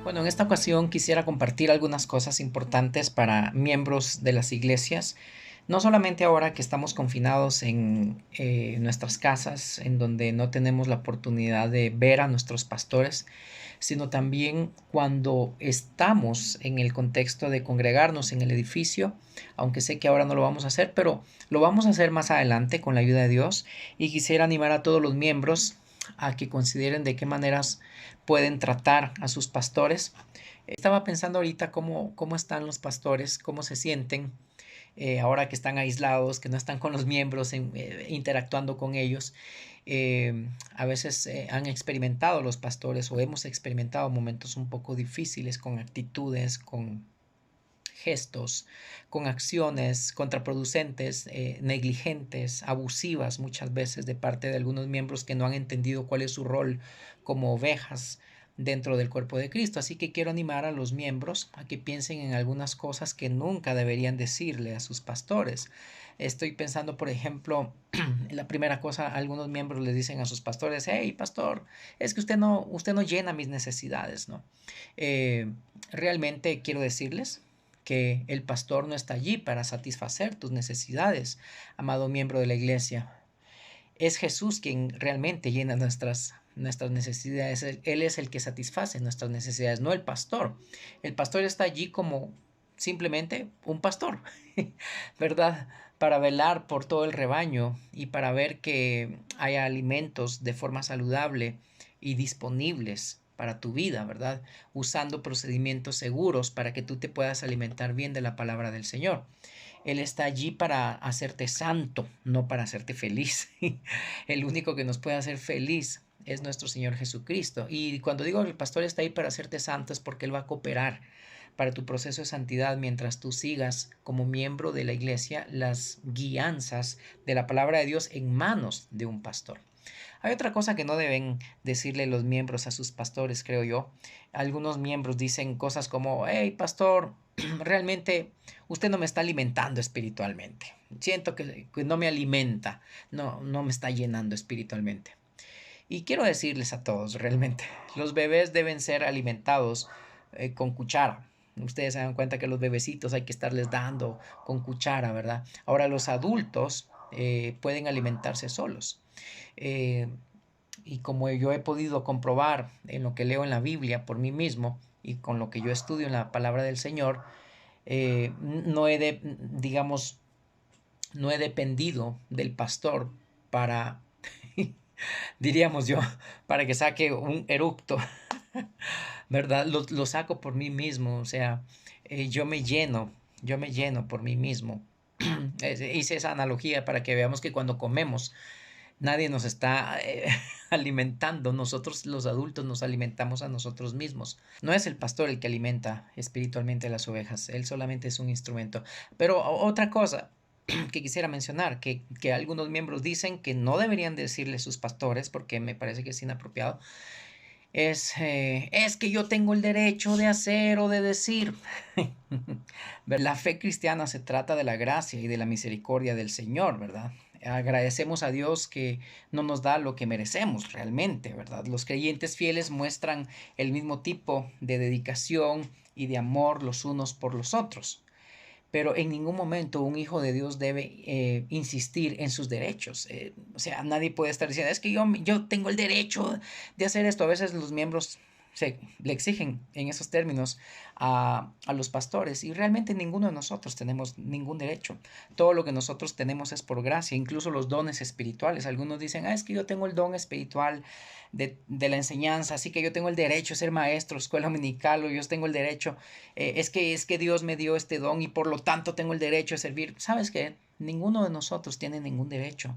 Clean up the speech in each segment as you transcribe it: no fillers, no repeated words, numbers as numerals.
Bueno, en esta ocasión quisiera compartir algunas cosas importantes para miembros de las iglesias, no solamente ahora que estamos confinados en nuestras casas, en donde no tenemos la oportunidad de ver a nuestros pastores, sino también cuando estamos en el contexto de congregarnos en el edificio, aunque sé que ahora no lo vamos a hacer, pero lo vamos a hacer más adelante con la ayuda de Dios. Y quisiera animar a todos los miembros a que consideren de qué maneras pueden tratar a sus pastores. Estaba pensando ahorita cómo están los pastores, cómo se sienten ahora que están aislados, que no están con los miembros interactuando con ellos. A veces han experimentado los pastores o hemos experimentado momentos un poco difíciles con actitudes, con gestos, con acciones contraproducentes, negligentes, abusivas muchas veces de parte de algunos miembros que no han entendido cuál es su rol como ovejas dentro del cuerpo de Cristo. Así que quiero animar a los miembros a que piensen en algunas cosas que nunca deberían decirle a sus pastores. Estoy pensando, por ejemplo, la primera cosa, algunos miembros les dicen a sus pastores: hey, pastor, es que usted no llena mis necesidades, ¿no? Eh, Realmente quiero decirles que el pastor no está allí para satisfacer tus necesidades, amado miembro de la iglesia. Es Jesús quien realmente llena nuestras necesidades. Él es el que satisface nuestras necesidades, no el pastor. El pastor está allí como simplemente un pastor, ¿verdad? Para velar por todo el rebaño y para ver que haya alimentos de forma saludable y disponibles para tu vida, ¿verdad? Usando procedimientos seguros para que tú te puedas alimentar bien de la palabra del Señor. Él está allí para hacerte santo, no para hacerte feliz. El único que nos puede hacer feliz es nuestro Señor Jesucristo. Y cuando digo que el pastor está ahí para hacerte santo es porque Él va a cooperar para tu proceso de santidad mientras tú sigas como miembro de la iglesia las guianzas de la palabra de Dios en manos de un pastor. Hay otra cosa que no deben decirle los miembros a sus pastores, creo yo. Algunos miembros dicen cosas como: hey, pastor, realmente usted no me está alimentando espiritualmente. Siento que no me alimenta, no me está llenando espiritualmente. Y quiero decirles a todos, realmente, los bebés deben ser alimentados con cuchara. Ustedes se dan cuenta que los bebecitos hay que estarles dando con cuchara, ¿verdad? Ahora los adultos pueden alimentarse solos. Eh, y como yo he podido comprobar en lo que leo en la Biblia por mí mismo y con lo que yo estudio en la palabra del Señor, no he de, digamos, no he dependido del pastor para, diríamos yo, para que saque un eructo, ¿verdad? Lo saco por mí mismo, o sea, yo me lleno por mí mismo. Hice esa analogía para que veamos que cuando comemos, nadie nos está alimentando, nosotros los adultos nos alimentamos a nosotros mismos. No es el pastor el que alimenta espiritualmente a las ovejas, él solamente es un instrumento. Pero otra cosa que quisiera mencionar, que algunos miembros dicen que no deberían decirle sus pastores, porque me parece que es inapropiado, es que yo tengo el derecho de hacer o de decir. La fe cristiana se trata de la gracia y de la misericordia del Señor, ¿verdad? Agradecemos a Dios que no nos da lo que merecemos realmente, ¿verdad? Los creyentes fieles muestran el mismo tipo de dedicación y de amor los unos por los otros, pero en ningún momento un hijo de Dios debe insistir en sus derechos. O sea, nadie puede estar diciendo: es que yo tengo el derecho de hacer esto. A veces los miembros le exigen en esos términos a los pastores, y realmente ninguno de nosotros tenemos ningún derecho. Todo lo que nosotros tenemos es por gracia, incluso los dones espirituales. Algunos dicen: es que yo tengo el don espiritual de la enseñanza, así que yo tengo el derecho a ser maestro, escuela dominical, o yo tengo el derecho, es que Dios me dio este don y por lo tanto tengo el derecho a servir. ¿Sabes qué? Ninguno de nosotros tiene ningún derecho.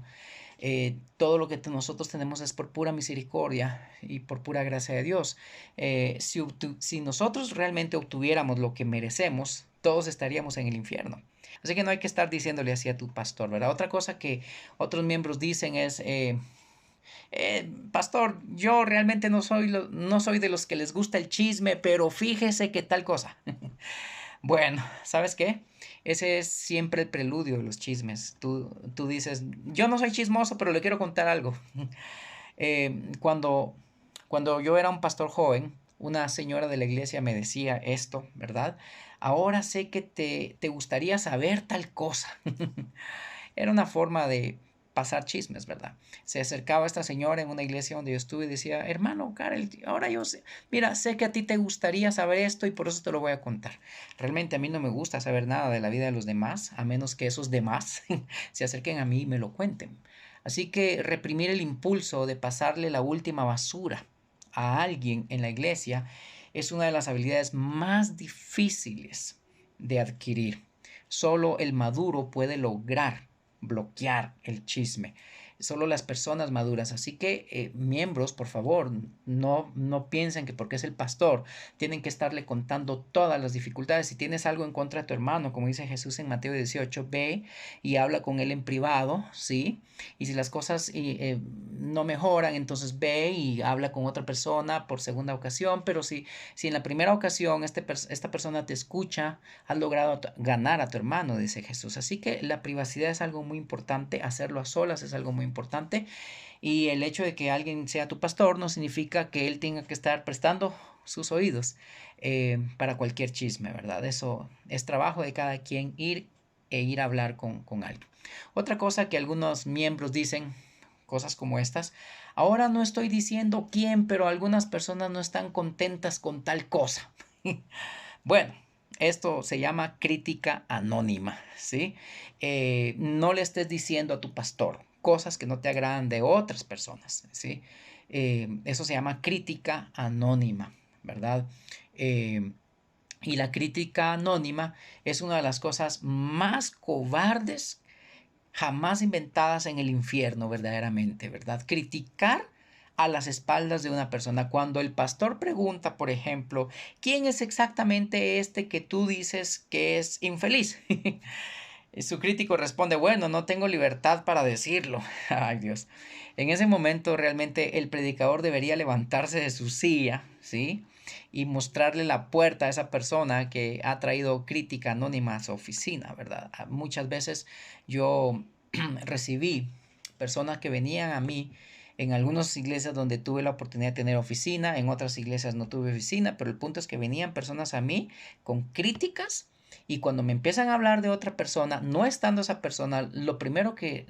Todo lo que nosotros tenemos es por pura misericordia y por pura gracia de Dios. Si nosotros realmente obtuviéramos lo que merecemos, todos estaríamos en el infierno. Así que no hay que estar diciéndole así a tu pastor, ¿verdad? Otra cosa que otros miembros dicen es: pastor, yo realmente no soy de los que les gusta el chisme, pero fíjese que tal cosa. Bueno, ¿sabes qué? Ese es siempre el preludio de los chismes. Tú dices: yo no soy chismoso, pero le quiero contar algo. Cuando yo era un pastor joven, una señora de la iglesia me decía esto, ¿verdad? Ahora sé que te gustaría saber tal cosa. Era una forma de pasar chismes, ¿verdad? Se acercaba esta señora en una iglesia donde yo estuve y decía, hermano Karel, ahora yo sé, mira, sé que a ti te gustaría saber esto y por eso te lo voy a contar. Realmente a mí no me gusta saber nada de la vida de los demás, a menos que esos demás se acerquen a mí y me lo cuenten. Así que reprimir el impulso de pasarle la última basura a alguien en la iglesia es una de las habilidades más difíciles de adquirir. Solo el maduro puede lograr bloquear el chisme. Solo las personas maduras. Así que miembros, por favor, no piensen que porque es el pastor tienen que estarle contando todas las dificultades. Si tienes algo en contra de tu hermano, como dice Jesús en Mateo 18, ve y habla con él en privado, ¿sí? Y si las cosas no mejoran, entonces ve y habla con otra persona por segunda ocasión. Pero si en la primera ocasión esta persona te escucha, has logrado ganar a tu hermano, dice Jesús. Así que la privacidad es algo muy importante, hacerlo a solas es algo muy importante. Y el hecho de que alguien sea tu pastor no significa que él tenga que estar prestando sus oídos para cualquier chisme, ¿verdad? Eso es trabajo de cada quien ir a hablar con alguien. Otra cosa que algunos miembros dicen, cosas como estas, ahora no estoy diciendo quién, pero algunas personas no están contentas con tal cosa. Bueno, esto se llama crítica anónima, ¿sí? No le estés diciendo a tu pastor cosas que no te agradan de otras personas, ¿sí? Eso se llama crítica anónima, ¿verdad? Y la crítica anónima es una de las cosas más cobardes jamás inventadas en el infierno, verdaderamente, ¿verdad? Criticar a las espaldas de una persona. Cuando el pastor pregunta, por ejemplo, ¿quién es exactamente este que tú dices que es infeliz? Su crítico responde, bueno, no tengo libertad para decirlo. Ay, Dios. En ese momento realmente el predicador debería levantarse de su silla, ¿sí? Y mostrarle la puerta a esa persona que ha traído crítica anónima a su oficina, ¿verdad? Muchas veces yo recibí personas que venían a mí en algunas iglesias donde tuve la oportunidad de tener oficina, en otras iglesias no tuve oficina, pero el punto es que venían personas a mí con críticas y cuando me empiezan a hablar de otra persona, no estando esa persona, lo primero que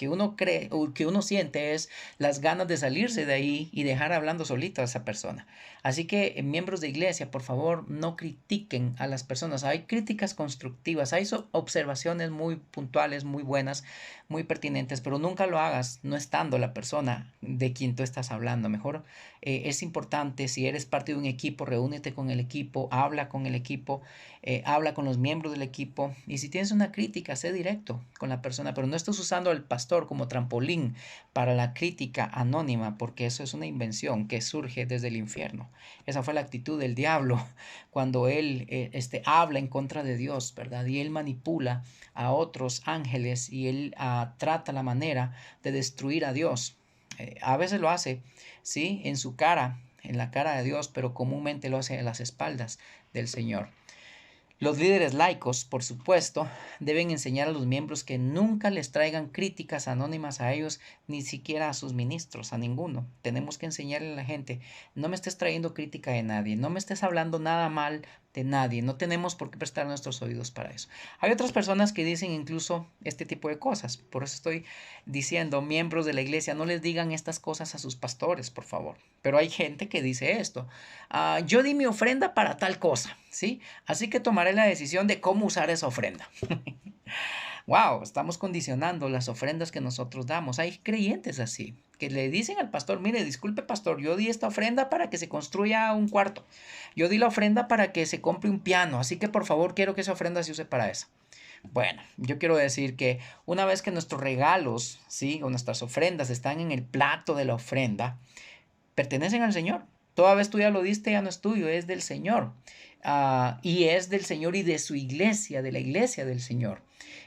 uno cree o que uno siente es las ganas de salirse de ahí y dejar hablando solito a esa persona. Así que miembros de iglesia, por favor, no critiquen a las personas. Hay críticas constructivas, hay observaciones muy puntuales, muy buenas, muy pertinentes, pero nunca lo hagas no estando la persona de quien tú estás hablando. Mejor es importante, si eres parte de un equipo, reúnete con el equipo, habla con el equipo, habla con los miembros del equipo y si tienes una crítica, sé directo con la persona, pero no estés usando al pastor como trampolín para la crítica anónima, porque eso es una invención que surge desde el infierno. Esa fue la actitud del diablo cuando él habla en contra de Dios, ¿verdad? Y él manipula a otros ángeles y él trata la manera de destruir a Dios. A veces lo hace, ¿sí? En su cara, en la cara de Dios, pero comúnmente lo hace a las espaldas del Señor. Los líderes laicos, por supuesto, deben enseñar a los miembros que nunca les traigan críticas anónimas a ellos, ni siquiera a sus ministros, a ninguno. Tenemos que enseñarle a la gente, no me estés trayendo crítica de nadie, no me estés hablando nada mal de nadie, no tenemos por qué prestar nuestros oídos para eso. Hay otras personas que dicen incluso este tipo de cosas, por eso estoy diciendo, miembros de la iglesia, no les digan estas cosas a sus pastores, por favor. Pero hay gente que dice esto, yo di mi ofrenda para tal cosa, ¿sí? Así que tomaré la decisión de cómo usar esa ofrenda. Wow, estamos condicionando las ofrendas que nosotros damos. Hay creyentes así, que le dicen al pastor, mire, disculpe pastor, yo di esta ofrenda para que se construya un cuarto. Yo di la ofrenda para que se compre un piano, así que por favor quiero que esa ofrenda se use para eso. Bueno, yo quiero decir que una vez que nuestros regalos, ¿sí? O nuestras ofrendas están en el plato de la ofrenda, pertenecen al Señor. Toda vez tú ya lo diste, ya no es tuyo, es del Señor. Y es del Señor y de su iglesia, de la iglesia del Señor.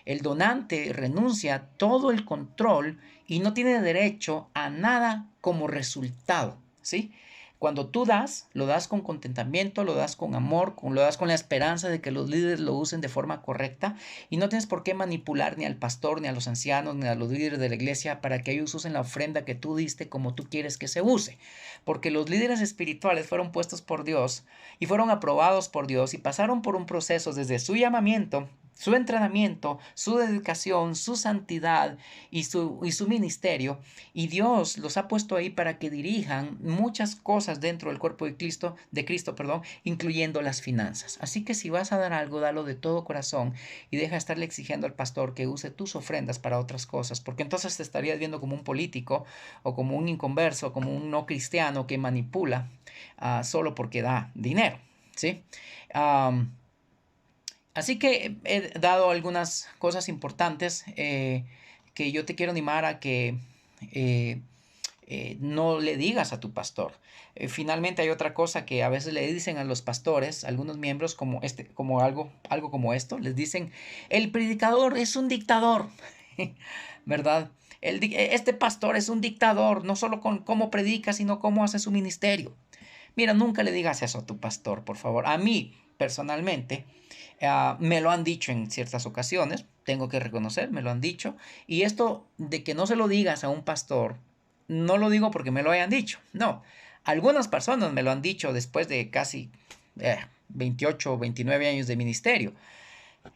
El donante renuncia a todo el control y no tiene derecho a nada como resultado, ¿sí? Cuando tú das, lo das con contentamiento, lo das con amor, lo das con la esperanza de que los líderes lo usen de forma correcta y no tienes por qué manipular ni al pastor, ni a los ancianos, ni a los líderes de la iglesia para que ellos usen la ofrenda que tú diste como tú quieres que se use. Porque los líderes espirituales fueron puestos por Dios y fueron aprobados por Dios y pasaron por un proceso desde su llamamiento, su entrenamiento, su dedicación, su santidad y su ministerio. Y Dios los ha puesto ahí para que dirijan muchas cosas dentro del cuerpo de Cristo, perdón, incluyendo las finanzas. Así que si vas a dar algo, dalo de todo corazón y deja de estarle exigiendo al pastor que use tus ofrendas para otras cosas, porque entonces te estarías viendo como un político o como un inconverso, como un no cristiano que manipula solo porque da dinero, ¿sí? Así que he dado algunas cosas importantes que yo te quiero animar a que eh, no le digas a tu pastor. Finalmente hay otra cosa que a veces le dicen a los pastores, algunos miembros como algo como esto, les dicen, el predicador es un dictador, ¿verdad? Este pastor es un dictador, no solo con cómo predica, sino cómo hace su ministerio. Mira, nunca le digas eso a tu pastor, por favor. A mí, personalmente, me lo han dicho en ciertas ocasiones, tengo que reconocer, me lo han dicho. Y esto de que no se lo digas a un pastor, no lo digo porque me lo hayan dicho, no. Algunas personas me lo han dicho después de casi 28 o 29 años de ministerio.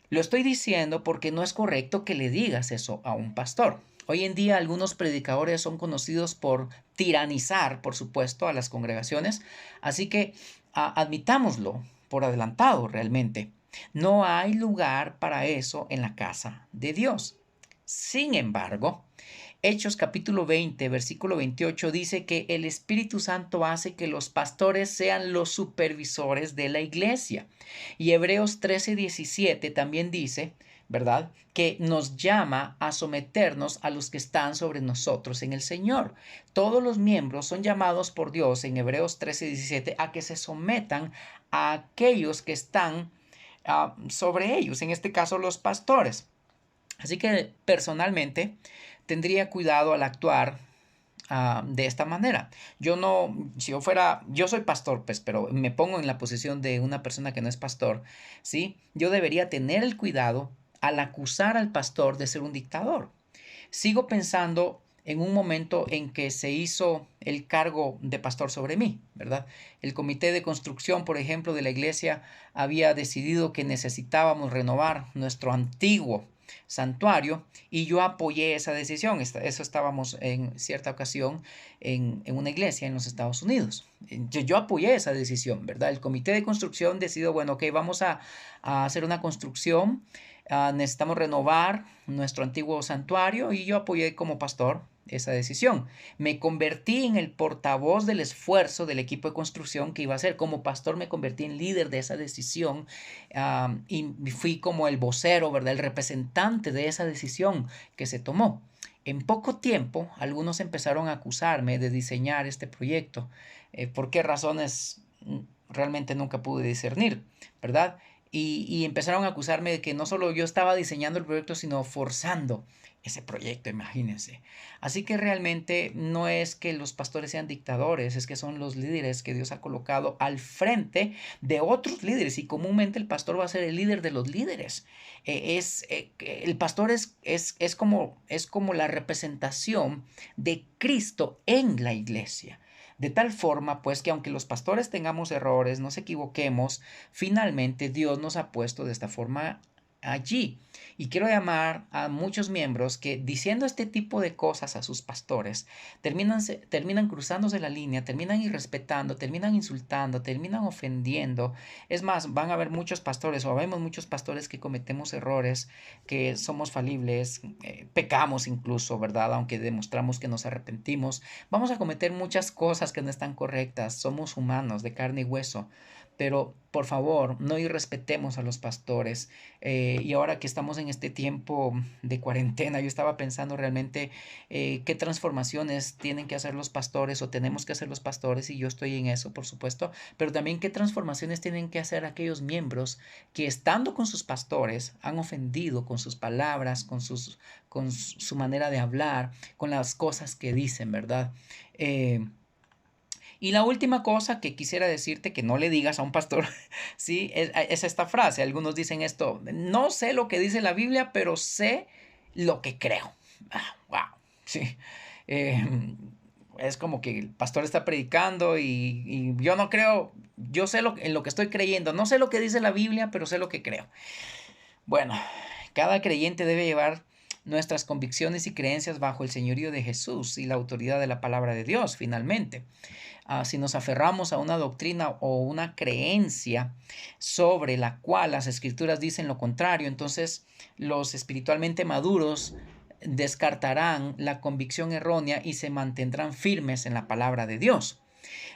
Lo estoy diciendo porque no es correcto que le digas eso a un pastor. Hoy en día algunos predicadores son conocidos por tiranizar, por supuesto, a las congregaciones, así que admitámoslo por adelantado realmente. No hay lugar para eso en la casa de Dios. Sin embargo, Hechos capítulo 20, versículo 28 dice que el Espíritu Santo hace que los pastores sean los supervisores de la iglesia. Y Hebreos 13, 17 también dice, ¿verdad?, que nos llama a someternos a los que están sobre nosotros en el Señor. Todos los miembros son llamados por Dios en Hebreos 13, 17 a que se sometan a aquellos que están sobre ellos, en este caso los pastores. Así que personalmente tendría cuidado al actuar de esta manera. Yo no, si yo fuera, yo soy pastor, pues, pero me pongo en la posición de una persona que no es pastor, ¿sí? Yo debería tener el cuidado al acusar al pastor de ser un dictador. Sigo pensando en un momento en que se hizo el cargo de pastor sobre mí, ¿verdad? El comité de construcción, por ejemplo, de la iglesia había decidido que necesitábamos renovar nuestro antiguo santuario y yo apoyé esa decisión. Eso estábamos en cierta ocasión en una iglesia en los Estados Unidos. Yo apoyé esa decisión, ¿verdad? El comité de construcción decidió, bueno, ok, vamos a hacer una construcción, necesitamos renovar nuestro antiguo santuario y yo apoyé como pastor esa decisión. Me convertí en el portavoz del esfuerzo del equipo de construcción que iba a hacer. Como pastor me convertí en líder de esa decisión y fui como el vocero, ¿verdad? El representante de esa decisión que se tomó. En poco tiempo, algunos empezaron a acusarme de diseñar este proyecto. ¿Por qué razones? Realmente nunca pude discernir, ¿verdad? Y empezaron a acusarme de que no solo yo estaba diseñando el proyecto, sino forzando ese proyecto, imagínense. Así que realmente no es que los pastores sean dictadores, es que son los líderes que Dios ha colocado al frente de otros líderes y comúnmente el pastor va a ser el líder de los líderes. El pastor es como la representación de Cristo en la iglesia. De tal forma, pues, que aunque los pastores tengamos errores, nos equivoquemos, finalmente Dios nos ha puesto de esta forma allí. Y quiero llamar a muchos miembros que diciendo este tipo de cosas a sus pastores, terminan cruzándose la línea, terminan irrespetando, terminan insultando, terminan ofendiendo. Es más, van a haber muchos pastores o vemos muchos pastores que cometemos errores, que somos falibles, pecamos incluso, ¿verdad? Aunque demostramos que nos arrepentimos, vamos a cometer muchas cosas que no están correctas. Somos humanos de carne y hueso. Pero por favor, no irrespetemos a los pastores. Y ahora que estamos en este tiempo de cuarentena, yo estaba pensando realmente qué transformaciones tienen que hacer los pastores o tenemos que hacer los pastores, y yo estoy en eso, por supuesto, pero también qué transformaciones tienen que hacer aquellos miembros que estando con sus pastores han ofendido con sus palabras, con su manera de hablar, con las cosas que dicen, ¿verdad? Y la última cosa que quisiera decirte que no le digas a un pastor, sí, es esta frase. Algunos dicen esto: no sé lo que dice la Biblia, pero sé lo que creo. Wow, sí. Eh, es como que el pastor está predicando y yo no creo, yo sé en lo que estoy creyendo. No sé lo que dice la Biblia, pero sé lo que creo. Bueno, cada creyente debe llevar nuestras convicciones y creencias bajo el señorío de Jesús y la autoridad de la palabra de Dios, finalmente. Si nos aferramos a una doctrina o una creencia sobre la cual las escrituras dicen lo contrario, entonces los espiritualmente maduros descartarán la convicción errónea y se mantendrán firmes en la palabra de Dios.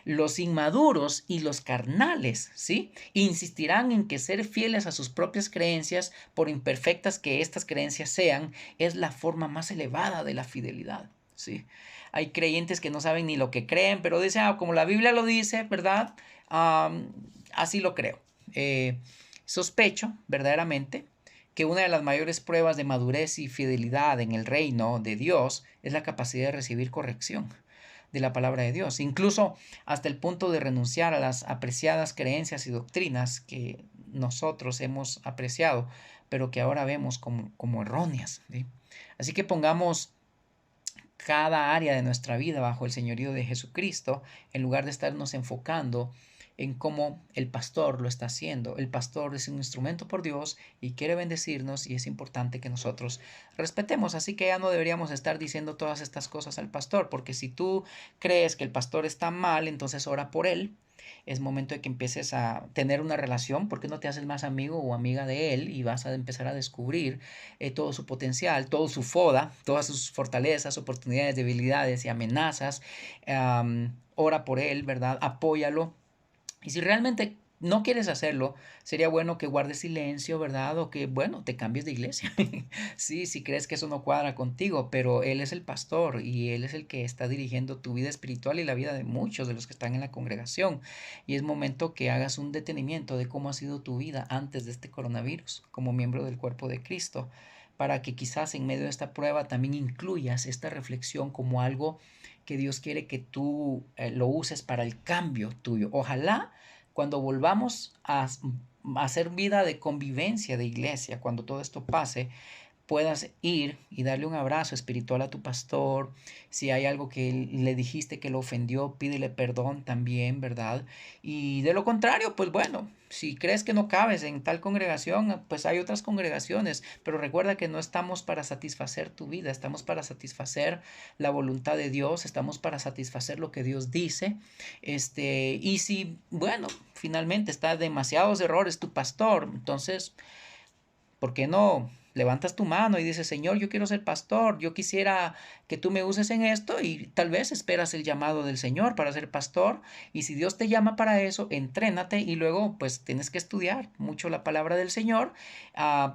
Los inmaduros y los carnales, ¿sí? Insistirán en que ser fieles a sus propias creencias, por imperfectas que estas creencias sean, es la forma más elevada de la fidelidad, ¿sí? Hay creyentes que no saben ni lo que creen, pero dicen, como la Biblia lo dice, ¿verdad? Así lo creo. Sospecho, verdaderamente, que una de las mayores pruebas de madurez y fidelidad en el reino de Dios es la capacidad de recibir corrección de la palabra de Dios, incluso hasta el punto de renunciar a las apreciadas creencias y doctrinas que nosotros hemos apreciado, pero que ahora vemos como erróneas, ¿sí? Así que pongamos cada área de nuestra vida bajo el señorío de Jesucristo, en lugar de estarnos enfocando en cómo el pastor lo está haciendo. El pastor es un instrumento por Dios y quiere bendecirnos, y es importante que nosotros respetemos. Así que ya no deberíamos estar diciendo todas estas cosas al pastor, porque si tú crees que el pastor está mal, entonces ora por él. Es momento de que empieces a tener una relación. ¿Por qué no te haces más amigo o amiga de él y vas a empezar a descubrir todo su potencial, todo su foda, todas sus fortalezas, oportunidades, debilidades y amenazas? Ora por él, ¿verdad? Apóyalo. Y si realmente no quieres hacerlo, sería bueno que guardes silencio, ¿verdad? O que, bueno, te cambies de iglesia. Sí, si crees que eso no cuadra contigo, pero Él es el pastor y Él es el que está dirigiendo tu vida espiritual y la vida de muchos de los que están en la congregación. Y es momento que hagas un detenimiento de cómo ha sido tu vida antes de este coronavirus como miembro del cuerpo de Cristo, para que quizás en medio de esta prueba también incluyas esta reflexión como algo que Dios quiere que tú lo uses para el cambio tuyo. Ojalá cuando volvamos a hacer vida de convivencia de iglesia, cuando todo esto pase, puedas ir y darle un abrazo espiritual a tu pastor. Si hay algo que le dijiste que lo ofendió, pídele perdón también, ¿verdad? Y de lo contrario, pues bueno, si crees que no cabes en tal congregación, pues hay otras congregaciones, pero recuerda que no estamos para satisfacer tu vida, estamos para satisfacer la voluntad de Dios, estamos para satisfacer lo que Dios dice. Y si, bueno, finalmente está demasiados errores tu pastor, entonces, ¿por qué no levantas tu mano y dices: Señor, yo quiero ser pastor, yo quisiera que tú me uses en esto? Y tal vez esperas el llamado del Señor para ser pastor, y si Dios te llama para eso, entrénate, y luego pues tienes que estudiar mucho la palabra del Señor,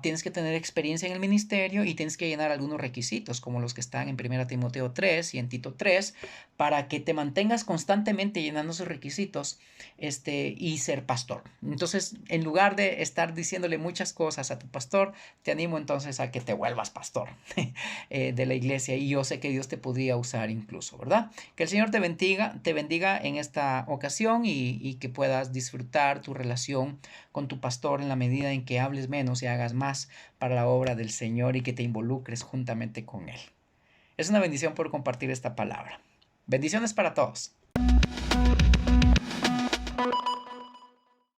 tienes que tener experiencia en el ministerio y tienes que llenar algunos requisitos como los que están en 1 Timoteo 3 y en Tito 3, para que te mantengas constantemente llenando esos requisitos, y ser pastor. Entonces, en lugar de estar diciéndole muchas cosas a tu pastor, te animo entonces a que te vuelvas pastor de la iglesia, y yo sé que Dios te podría usar incluso, ¿verdad? Que el Señor te bendiga en esta ocasión, y que puedas disfrutar tu relación con tu pastor en la medida en que hables menos y hagas más para la obra del Señor, y que te involucres juntamente con Él. Es una bendición por compartir esta palabra. Bendiciones para todos.